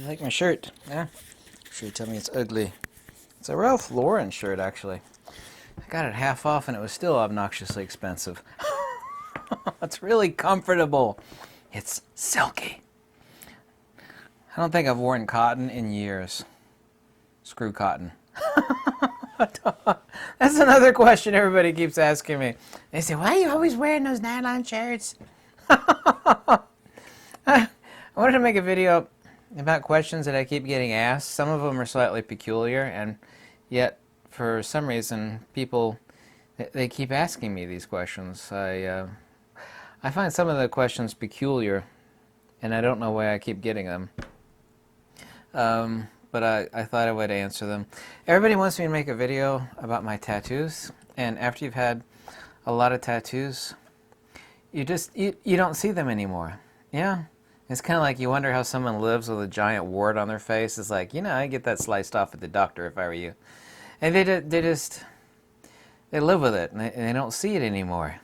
like my shirt? Yeah? Sure you tell me it's ugly. It's a Ralph Lauren shirt, actually. I got it half off and it was still obnoxiously expensive. It's really comfortable. It's silky. I don't think I've worn cotton in years. Screw cotton. That's another question everybody keeps asking me. They say, why are you always wearing those nylon shirts? I wanted to make a video about questions that I keep getting asked. Some of them are slightly peculiar, and yet for some reason people they keep asking me these questions. I find some of the questions peculiar, and I don't know why I keep getting them. But I thought I would answer them. Everybody wants me to make a video about my tattoos, and after you've had a lot of tattoos, you don't see them anymore. Yeah? It's kind of like you wonder how someone lives with a giant wart on their face. It's like, I'd get that sliced off at the doctor if I were you. And they live with it, and they don't see it anymore.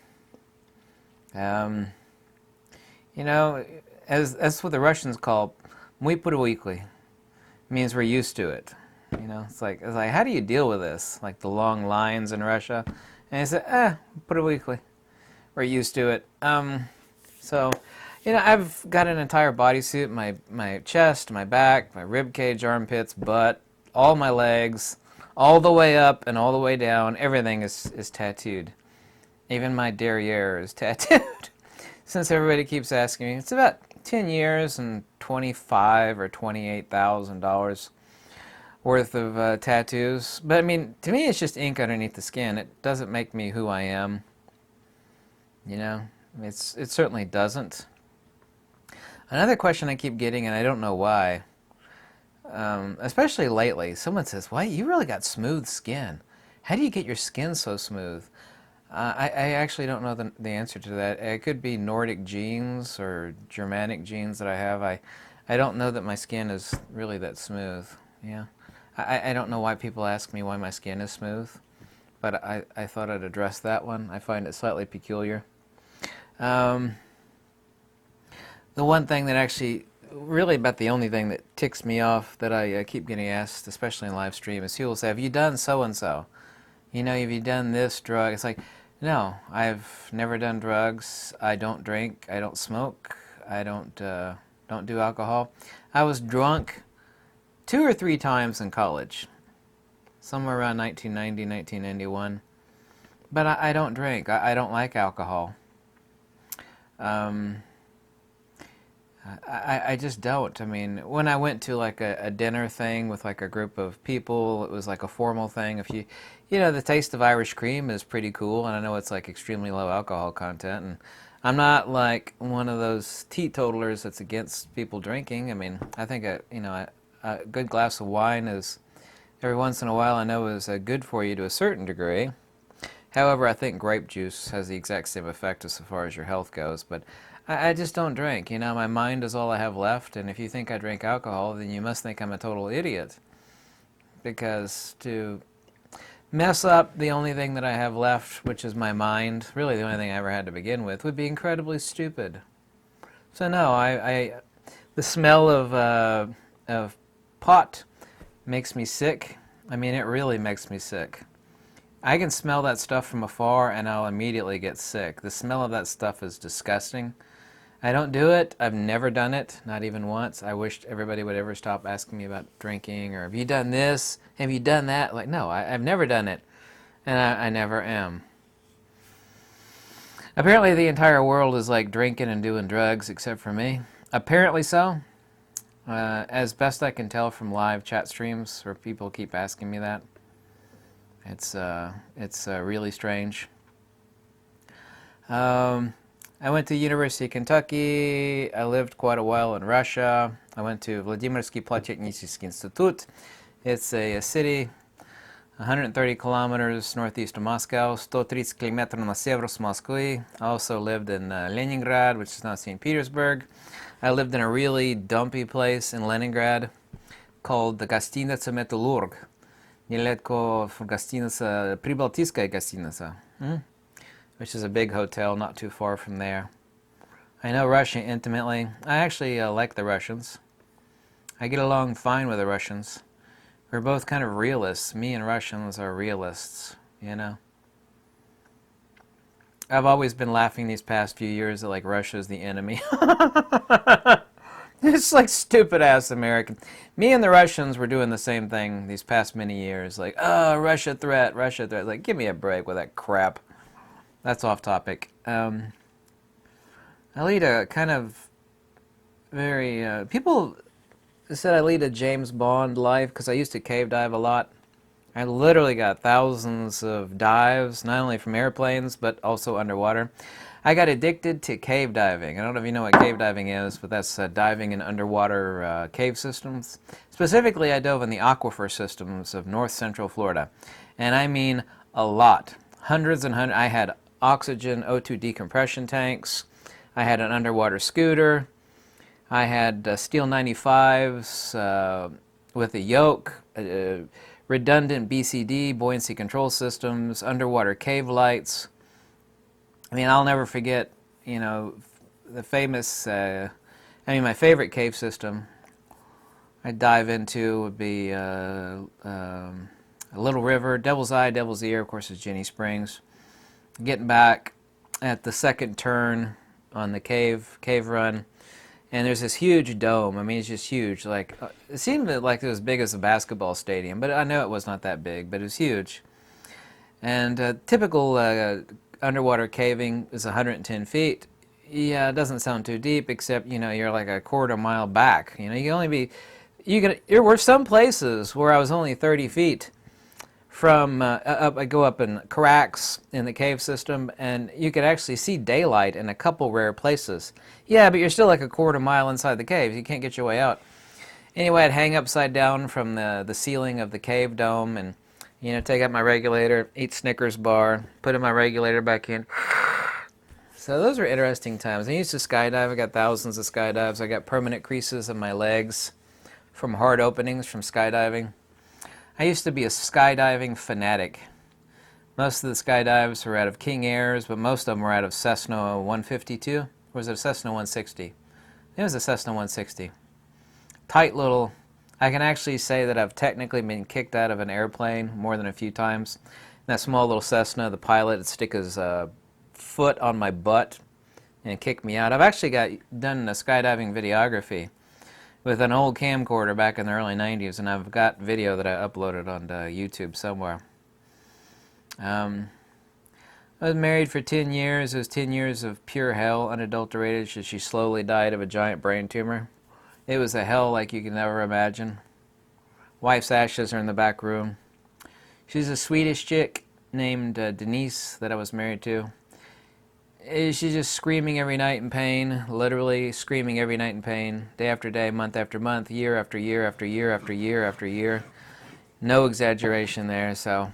As that's what the Russians call "мы привыкли." Means we're used to it. It's like how do you deal with this? Like the long lines in Russia, and I said, привыкли. We're used to it. I've got an entire bodysuit, my chest, my back, my rib cage, armpits, butt, all my legs, all the way up and all the way down. Everything is tattooed. Even my derriere is tattooed. Since everybody keeps asking me, it's about 10 years and $25,000 or $28,000 worth of tattoos. But I mean, to me, it's just ink underneath the skin. It doesn't make me who I am. It certainly doesn't. Another question I keep getting, and I don't know why, especially lately, someone says, "Why you really got smooth skin? How do you get your skin so smooth?" I actually don't know the answer to that. It could be Nordic genes or Germanic genes that I have. I don't know that my skin is really that smooth. Yeah, I don't know why people ask me why my skin is smooth, but I thought I'd address that one. I find it slightly peculiar. The one thing that actually, really about the only thing that ticks me off that I keep getting asked, especially in live stream, is people say, have you done so-and-so? Have you done this drug? It's like, no, I've never done drugs. I don't drink. I don't smoke. I don't do alcohol. I was drunk 2 or 3 times in college, somewhere around 1990, 1991. But I don't drink. I don't like alcohol. I just don't. I mean, when I went to like a dinner thing with like a group of people, it was like a formal thing. If the taste of Irish cream is pretty cool, and I know it's like extremely low alcohol content, and I'm not like one of those teetotalers that's against people drinking. I mean, I think a good glass of wine is, every once in a while, I know is good for you to a certain degree. However, I think grape juice has the exact same effect as far as your health goes, but I just don't drink. My mind is all I have left, and if you think I drink alcohol, then you must think I'm a total idiot. Because to mess up the only thing that I have left, which is my mind, really the only thing I ever had to begin with, would be incredibly stupid. So no, the smell of pot makes me sick. I mean, it really makes me sick. I can smell that stuff from afar and I'll immediately get sick. The smell of that stuff is disgusting. I don't do it. I've never done it, not even once. I wish everybody would ever stop asking me about drinking or have you done this? Have you done that? Like, no, I've never done it. And I never am. Apparently the entire world is like drinking and doing drugs except for me. Apparently so. As best I can tell from live chat streams where people keep asking me that. It's really strange. I went to University of Kentucky. I lived quite a while in Russia. I went to Vladimirsky Polytechnic Institute. It's a city 130 kilometers northeast of Moscow, 130 kilometers на север с Москвы. I also lived in Leningrad, which is now St. Petersburg. I lived in a really dumpy place in Leningrad called the Гостиница Metallurg. Недалеко from гостиница, Прибалтийская гостиница, which is a big hotel not too far from there. I know Russia intimately. I actually like the Russians. I get along fine with the Russians. We're both kind of realists. Me and Russians are realists, you know. I've always been laughing these past few years that like Russia's the enemy. It's like stupid ass American. Me and the Russians were doing the same thing these past many years. Like, oh, Russia threat, Russia threat. Like, give me a break with that crap. That's off topic. I lead a kind of very people said I lead a James Bond life because I used to cave dive a lot. I literally got thousands of dives, not only from airplanes but also underwater. I got addicted to cave diving. I don't know if you know what cave diving is, but that's diving in underwater cave systems. Specifically, I dove in the aquifer systems of north central Florida. And I mean a lot. Hundreds and hundreds. I had oxygen O2 decompression tanks. I had an underwater scooter. I had steel 95s with a yoke, redundant BCD, buoyancy control systems, underwater cave lights. I mean, I'll never forget, you know, the famous, my favorite cave system I'd dive into would be a Little River, Devil's Eye, Devil's Ear, of course, is Jenny Springs. Getting back at the second turn on the cave run, and there's this huge dome. I mean, it's just huge. Like, it seemed like it was as big as a basketball stadium, but I know it was not that big, but it was huge. And typical underwater caving is 110 feet. Yeah, it doesn't sound too deep, except, you know, you're like a quarter mile back. You know, you can only be, there were some places where I was only 30 feet from up. I go up in cracks in the cave system, and you could actually see daylight in a couple rare places. Yeah, but you're still like a quarter mile inside the cave. You can't get your way out. Anyway, I'd hang upside down from the ceiling of the cave dome and, you know, take out my regulator, eat Snickers bar, put in my regulator back in. So those were interesting times. I used to skydive. I got thousands of skydives. I got permanent creases in my legs from hard openings from skydiving. I used to be a skydiving fanatic. Most of the skydives were out of King Airs, but most of them were out of Cessna 152. Or was it a Cessna 160? It was a Cessna 160. Tight little... I can actually say that I've technically been kicked out of an airplane more than a few times. In that small little Cessna, the pilot would stick his foot on my butt and kick me out. I've actually done a skydiving videography with an old camcorder back in the early 90s, and I've got video that I uploaded onto YouTube somewhere. I was married for 10 years. It was 10 years of pure hell, unadulterated. She slowly died of a giant brain tumor. It was a hell like you can never imagine. Wife's ashes are in the back room. She's a Swedish chick named Denise that I was married to. She's just screaming every night in pain, literally screaming every night in pain, day after day, month after month, year after year after year after year after year. No exaggeration there, so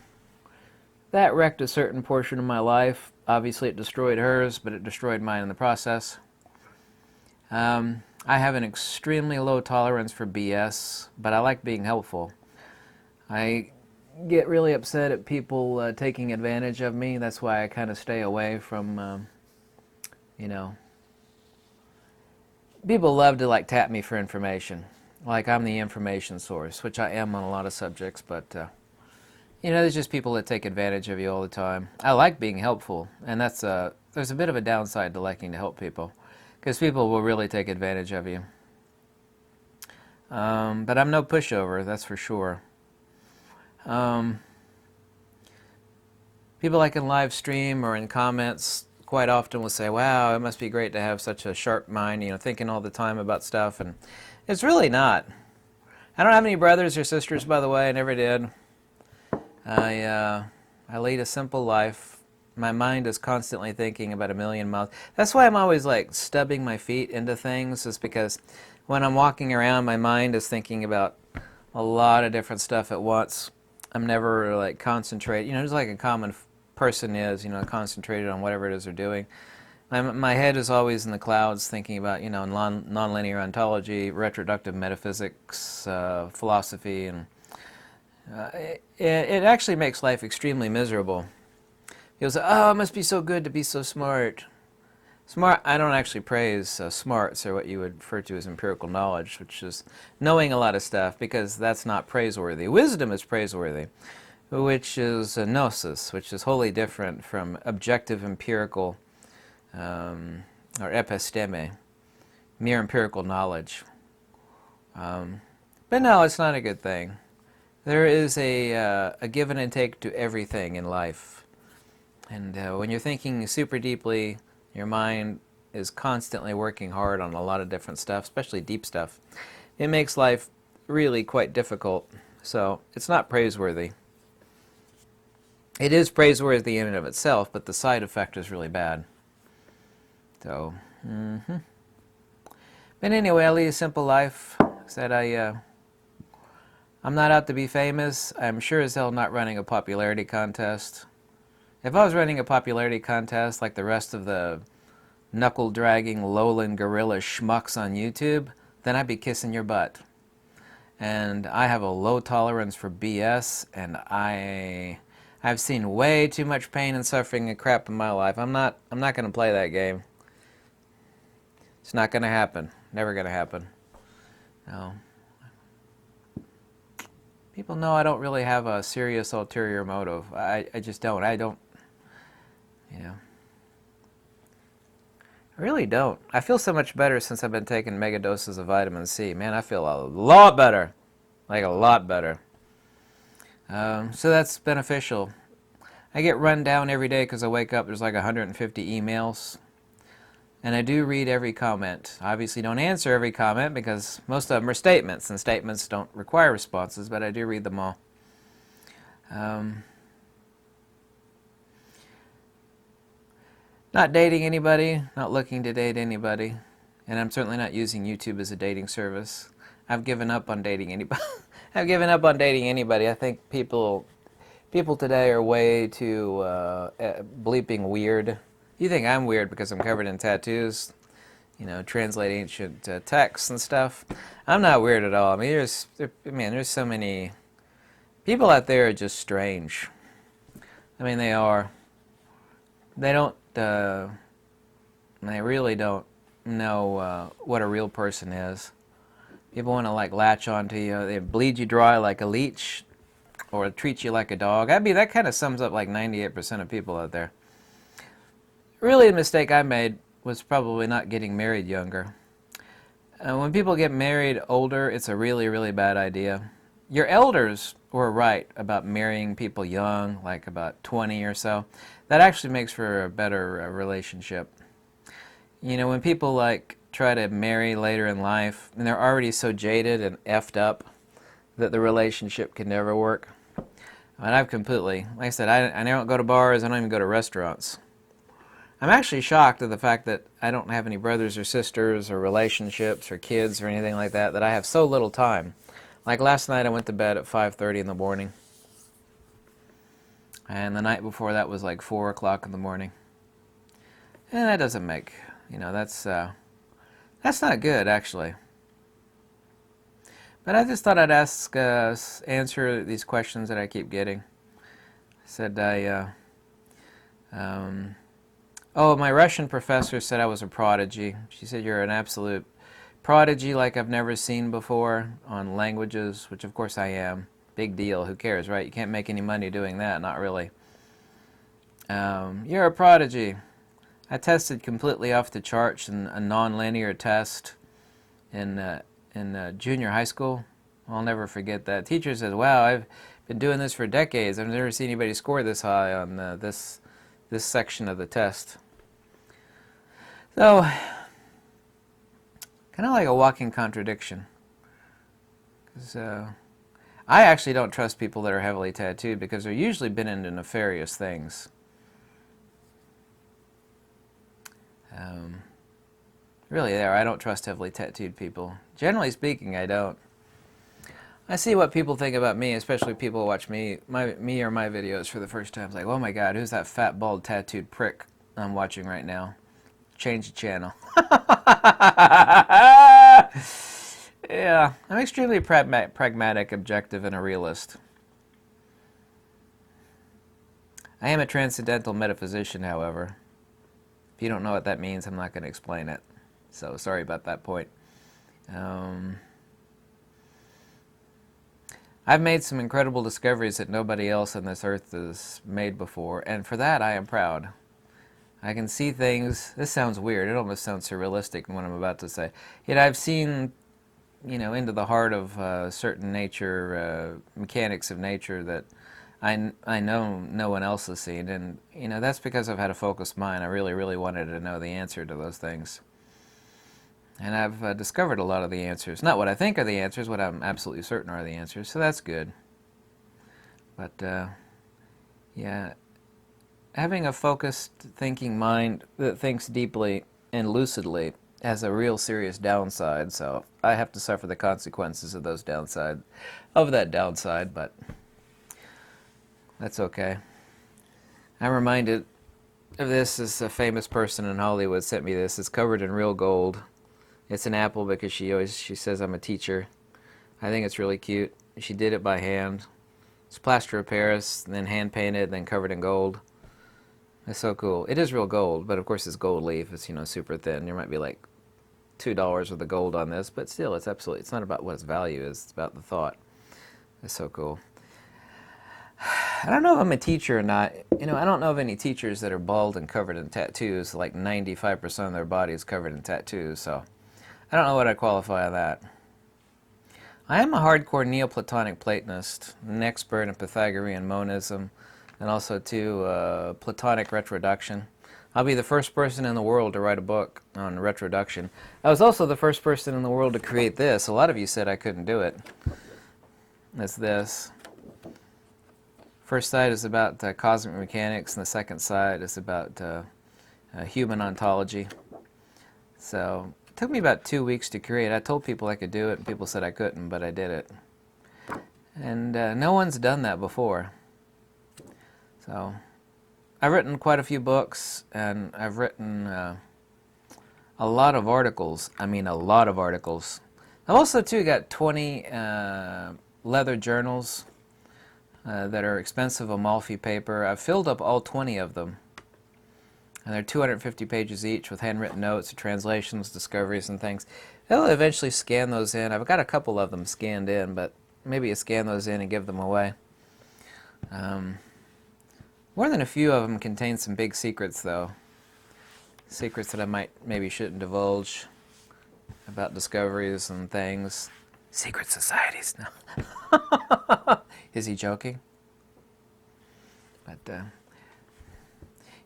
that wrecked a certain portion of my life. Obviously it destroyed hers, but it destroyed mine in the process. I have an extremely low tolerance for BS, but I like being helpful. I get really upset at people taking advantage of me. That's why I kind of stay away from, you know, people love to like tap me for information. Like I'm the information source, which I am on a lot of subjects, but, you know, there's just people that take advantage of you all the time. I like being helpful, and that's there's a bit of a downside to liking to help people, because people will really take advantage of you. But I'm no pushover, that's for sure. People like in live stream or in comments quite often will say, wow, it must be great to have such a sharp mind, you know, thinking all the time about stuff, and it's really not. I don't have any brothers or sisters, by the way. I never did. I lead a simple life. My mind is constantly thinking about a million miles. That's why I'm always like stubbing my feet into things, is because when I'm walking around, my mind is thinking about a lot of different stuff at once. I'm never like concentrated, you know, just like a common person is, you know, concentrated on whatever it is they're doing. My head is always in the clouds thinking about, you know, nonlinear ontology, retroductive metaphysics, philosophy, and it actually makes life extremely miserable. People say, oh, it must be so good to be so smart. Smart, I don't actually praise smarts or what you would refer to as empirical knowledge, which is knowing a lot of stuff, because that's not praiseworthy. Wisdom is praiseworthy, which is gnosis, which is wholly different from objective empirical or episteme, mere empirical knowledge. But no, it's not a good thing. There is a give and take to everything in life. And when you're thinking super deeply, your mind is constantly working hard on a lot of different stuff, especially deep stuff. It makes life really quite difficult. So it's not praiseworthy. It is praiseworthy in and of itself, but the side effect is really bad. So, But anyway, I lead a simple life. Said I'm not out to be famous. I'm sure as hell not running a popularity contest. If I was running a popularity contest like the rest of the knuckle-dragging lowland gorilla schmucks on YouTube, then I'd be kissing your butt. And I have a low tolerance for BS, and I've seen way too much pain and suffering and crap in my life. I'm not going to play that game. It's not going to happen. Never going to happen. No. People know I don't really have a serious ulterior motive. I just don't. I don't, you know. I really don't. I feel so much better since I've been taking mega doses of vitamin C. Man, I feel a lot better. Like a lot better. So that's beneficial. I get run down every day because I wake up, there's like 150 emails. And I do read every comment. I obviously don't answer every comment because most of them are statements, and statements don't require responses, but I do read them all. Not dating anybody, not looking to date anybody, and I'm certainly not using YouTube as a dating service. I've given up on dating anybody. I've given up on dating anybody. I think people today are way too bleeping weird. You think I'm weird because I'm covered in tattoos, you know, translate ancient texts and stuff. I'm not weird at all. I mean, there's so many people out there are just strange. I mean, they are. They don't. They really don't know what a real person is. People want to like latch onto you. They bleed you dry like a leech, or treat you like a dog. That kind of sums up like 98% of people out there. Really, the mistake I made was probably not getting married younger. When people get married older, it's a really, really bad idea. Your elders were right about marrying people young, like about 20 or so. That actually makes for a better relationship. You know, when people like try to marry later in life, and they're already so jaded and effed up that the relationship can never work. And I've completely, like I said, I don't go to bars, I don't even go to restaurants. I'm actually shocked at the fact that I don't have any brothers or sisters or relationships or kids or anything like that, that I have so little time. Like last night I went to bed at 5:30 in the morning. And the night before that was like 4 o'clock in the morning. And that doesn't make, you know, that's not good actually. But I just thought I'd answer these questions that I keep getting. I said oh, my Russian professor said I was a prodigy. She said, you're an absolute prodigy like I've never seen before on languages, which of course I am. Big deal. Who cares, right? You can't make any money doing that. Not really. You're a prodigy. I tested completely off the charts in a non-linear test in junior high school. I'll never forget that. Teacher said, wow, I've been doing this for decades. I've never seen anybody score this high on this section of the test. So, kind of like a walking contradiction. Because I actually don't trust people that are heavily tattooed because they're usually been into nefarious things. Really there, I don't trust heavily tattooed people. Generally speaking, I don't. I see what people think about me, especially people who watch me or my videos for the first time. It's like, oh my God, who's that fat, bald, tattooed prick I'm watching right now? Change the channel. Yeah, I'm extremely pragmatic, objective, and a realist. I am a transcendental metaphysician, however. If you don't know what that means, I'm not going to explain it. So sorry about that point. I've made some incredible discoveries that nobody else on this earth has made before, and for that I am proud. I can see things. This sounds weird. It almost sounds surrealistic in what I'm about to say. Yet I've seen, into the heart of certain nature, mechanics of nature that I know no one else has seen, and that's because I've had a focused mind. I really, really wanted to know the answer to those things. And I've discovered a lot of the answers. Not what I think are the answers, what I'm absolutely certain are the answers, so that's good. But, yeah, having a focused thinking mind that thinks deeply and lucidly has a real serious downside, so I have to suffer the consequences of that downside, but that's okay. I'm reminded of this as a famous person in Hollywood sent me this. It's covered in real gold. It's an apple because she says I'm a teacher. I think it's really cute. She did it by hand. It's plaster of Paris, and then hand painted, then covered in gold. It's so cool. It is real gold, but of course it's gold leaf. It's super thin. There might be like $2 worth of gold on this, but still, it's not about what its value is. It's about the thought. It's so cool. I don't know if I'm a teacher or not. I don't know of any teachers that are bald and covered in tattoos. Like 95% of their body is covered in tattoos, so I don't know what I qualify on that. I am a hardcore Neoplatonic Platonist, an expert in Pythagorean monism, and also too Platonic retroduction. I'll be the first person in the world to write a book on retroduction. I was also the first person in the world to create this. A lot of you said I couldn't do it. It's this. First side is about cosmic mechanics, and the second side is about human ontology. So it took me about 2 weeks to create. I told people I could do it, and people said I couldn't, but I did it. And no one's done that before. So I've written quite a few books, and I've written a lot of articles. I mean, a lot of articles. I've also, too, got 20 leather journals that are expensive Amalfi paper. I've filled up all 20 of them. And they're 250 pages each with handwritten notes, translations, discoveries, and things. They'll eventually scan those in. I've got a couple of them scanned in, but maybe you scan those in and give them away. More than a few of them contain some big secrets, though. Secrets that I maybe shouldn't divulge about discoveries and things. Secret societies, no. Is he joking? But,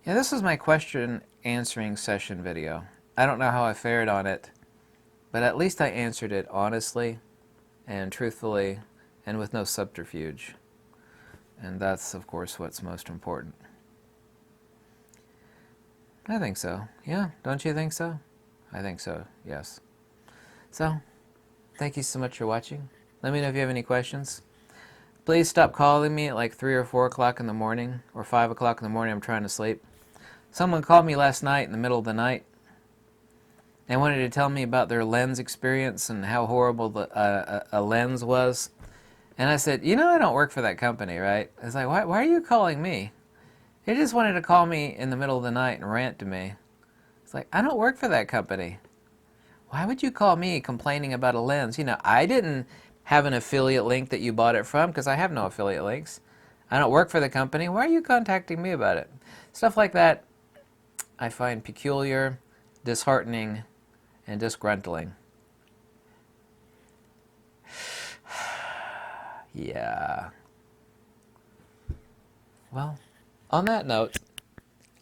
yeah, this was my question answering session video. I don't know how I fared on it, but at least I answered it honestly and truthfully and with no subterfuge. And that's, of course, what's most important. I think so. Yeah, don't you think so? I think so, yes. So, thank you so much for watching. Let me know if you have any questions. Please stop calling me at like 3 or 4 o'clock in the morning, or 5 o'clock in the morning. I'm trying to sleep. Someone called me last night in the middle of the night. They wanted to tell me about their lens experience and how horrible a lens was. And I said, I don't work for that company, right? I was like, why are you calling me? They just wanted to call me in the middle of the night and rant to me. It's like, I don't work for that company. Why would you call me complaining about a lens? I didn't have an affiliate link that you bought it from, because I have no affiliate links. I don't work for the company. Why are you contacting me about it? Stuff like that I find peculiar, disheartening, and disgruntling. Yeah. Well, on that note,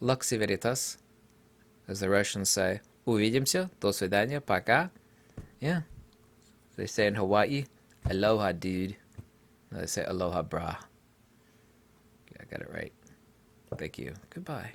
Luxi Veritas, as the Russians say, увидимся, до свидания, пока. Yeah. They say in Hawaii, aloha, dude. No, they say aloha, brah. Yeah, I got it right. Thank you. Goodbye.